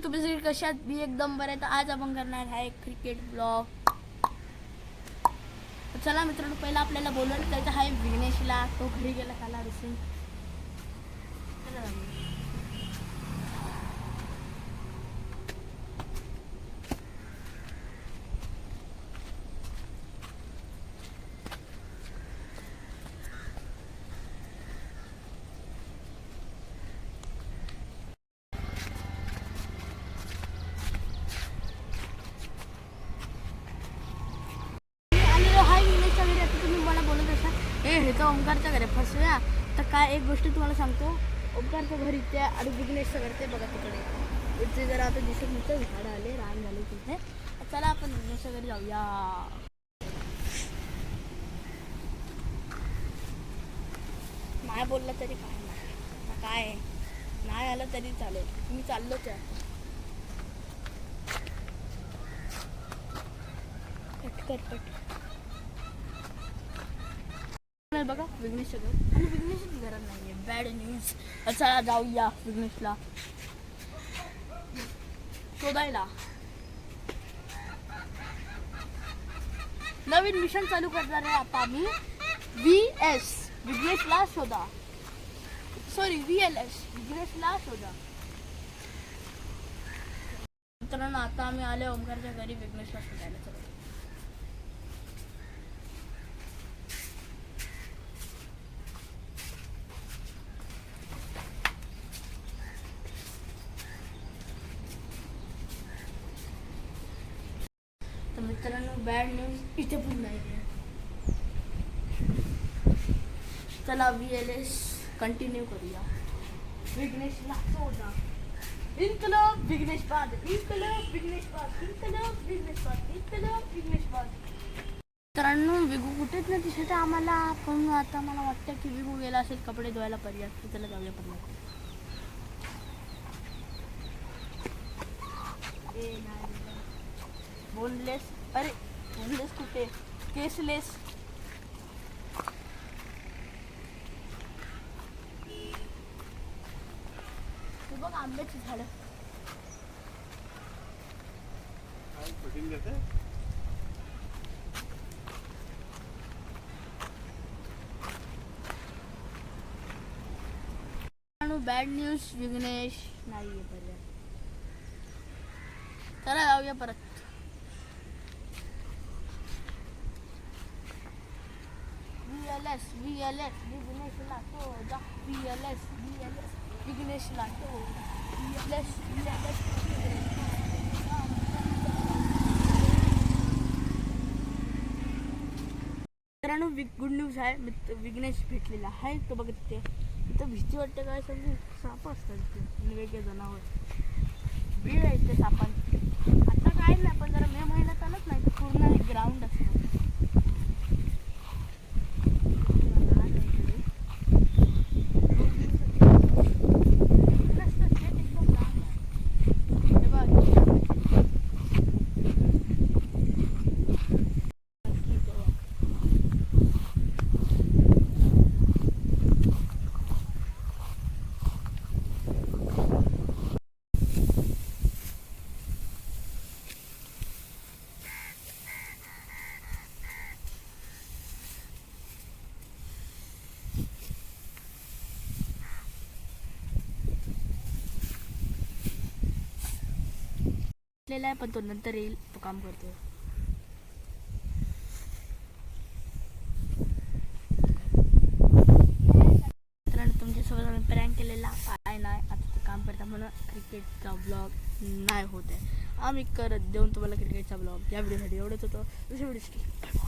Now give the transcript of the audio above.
तुम्ही सगळे कशात मी एकदम बरे. तर आज आपण करणार आहे क्रिकेट ब्लॉग. चला मित्रांनो, पहिला आपल्याला बोलवलं जायचं आहे विघ्नेशला. तो घरी गेला काला दिसून. हे ओमकारच्या घरी फसव्या. तर काय एक गोष्ट तुम्हाला सांगतो, ओमकारच्या घरी त्या आणि विघ्नेशच्या घरी ते बघा तिकडे इथे जरा आता दिसत नव्हतं, झाडं आले, रान झाले तिथे. चला आपण विघ्नेशच्या घरी जाऊया. नाही बोललं तरी काय नाही, काय नाही आलं तरी चालेल, मी चाललोच आहे. पटकट बघा विघ्नेश आणि विघ्नेशच घरात नाहीये. Bad news. चला जाऊया विघ्नेशला शोधायला. नवीन मिशन चालू करणार आहे आता आम्ही. VS विघ्नेशला शोधा, सॉरी VLS विघ्नेशला शोधा. मित्रांनो आता आम्ही आले ओमकारच्या घरी विघ्नेशला शोधायला. चला तर मित्रांनो बॅड न्यूज इथे पण नाही आहे. चला VLS कंटिन्यू करूया. विघ्नेशला शोधा. इनकलाब विघ्नेश बाद, इनकलाब विघ्नेश बाद, इनकलाब विघ्नेश बाद, इनकलाब विघ्नेश बाद. मित्रांनो विगू कुठेच नाही दिसत आम्हाला. पण आता मला वाटतं की विगू गेला असेल कपडे धुवायला पर्याय. त्याला जाऊया पण बोनलेस. अरे बोनलेस कुठे, केसलेस. तू बघ आंब्याची झाडं. बॅड न्यूज विघ्नेश नाहीये पर्याय. चला जाऊया परत. VLS विघ्नेशला शोधा. VLS विघ्नेशला शोधा. VLS मित्रांनो गुड न्यूज आहे. विघ्नेश भेटलेला आहे. तो बघ तिथं भीती वाटते काय समजू. साप असतात तिथे वेगळे जनावर. बीड आहे ते सापांची. आता काय नाही पण जरा मे महिन्यात आलंच नाही तर पूर्ण एक ग्राउंड असतं. आहे पण तो नंतर येईल. तो काम करतो. तुमच्यासोबत आम्ही प्रँक केलेला काय नाही. आता ते काम करता म्हणून क्रिकेटचा ब्लॉग नाही होत आहे. आम्ही करत देऊन तुम्हाला क्रिकेटचा ब्लॉग या व्हिडिओसाठी एवढंच होतं. दुसऱ्या व्हिडिओसाठी